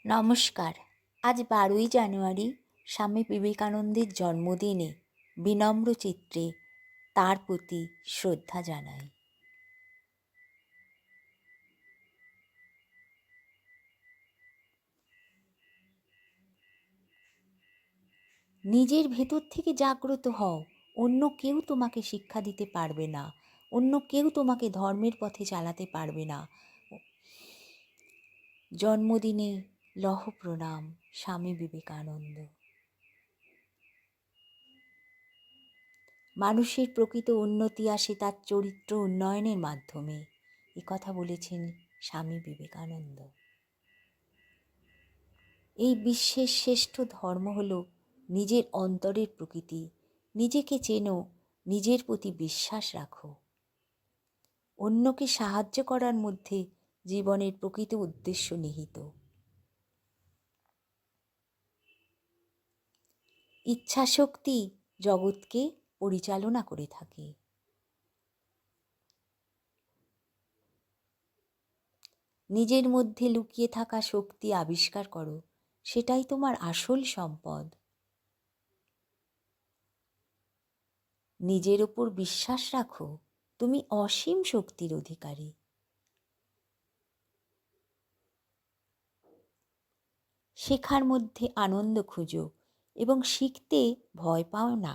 নমস্কার। আজ 12ই জানুয়ারি স্বামী বিবেকানন্দের জন্মদিনে বিনম্র চিত্রে তাঁর প্রতি শ্রদ্ধা জানাই। নিজের ভেতর থেকে জাগ্রত হও। অন্য কেউ তোমাকে শিক্ষা দিতে পারবে না, অন্য কেউ তোমাকে ধর্মের পথে চালাতে পারবে না। জন্মদিনে লহ প্রণাম স্বামী বিবেকানন্দ। মানুষের প্রকৃত উন্নতি আসে তার চরিত্র উন্নয়নের মাধ্যমে, কথা বলেছেন স্বামী বিবেকানন্দ। এই বিশ্বের শ্রেষ্ঠ ধর্ম হল নিজের অন্তরের প্রকৃতি। নিজেকে চেনো, নিজের প্রতি বিশ্বাস রাখো। অন্যকে সাহায্য করার মধ্যে জীবনের প্রকৃত উদ্দেশ্য নিহিত। ইচ্ছাশক্তি জগৎকে পরিচালনা করে থাকে। নিজের মধ্যে লুকিয়ে থাকা শক্তি আবিষ্কার করো, সেটাই তোমার আসল সম্পদ। নিজের ওপর বিশ্বাস রাখো, তুমি অসীম শক্তির অধিকারী। শেখার মধ্যে আনন্দ খুঁজো এবং শিখতে ভয় পাও না।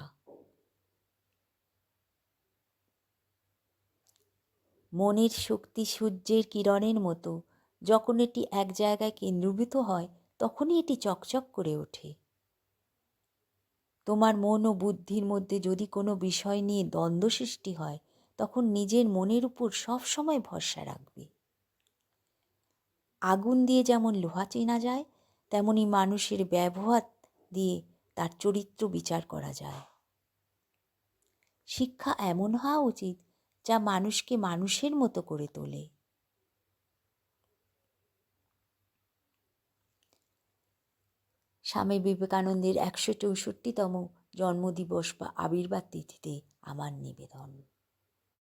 মনের শক্তি সূর্যের কিরণের মতো, যখন এটি এক জায়গায় কেন্দ্রীভূত হয় তখনই এটি চকচক করে ওঠে। তোমার মন ও বুদ্ধির মধ্যে যদি কোনো বিষয় নিয়ে দ্বন্দ্ব সৃষ্টি হয়, তখন নিজের মনের উপর সবসময় ভরসা রাখবে। আগুন দিয়ে যেমন লোহা চেনা যায়, তেমনি মানুষের ব্যবহার দিয়ে তার চরিত্র বিচার করা যায়। শিক্ষা এমন হওয়া উচিত যা মানুষকে মানুষের মতো করে তোলে। স্বামী বিবেকানন্দের 164তম জন্মদিবস বা আবির্ভাব তিথিতে আমার নিবেদন।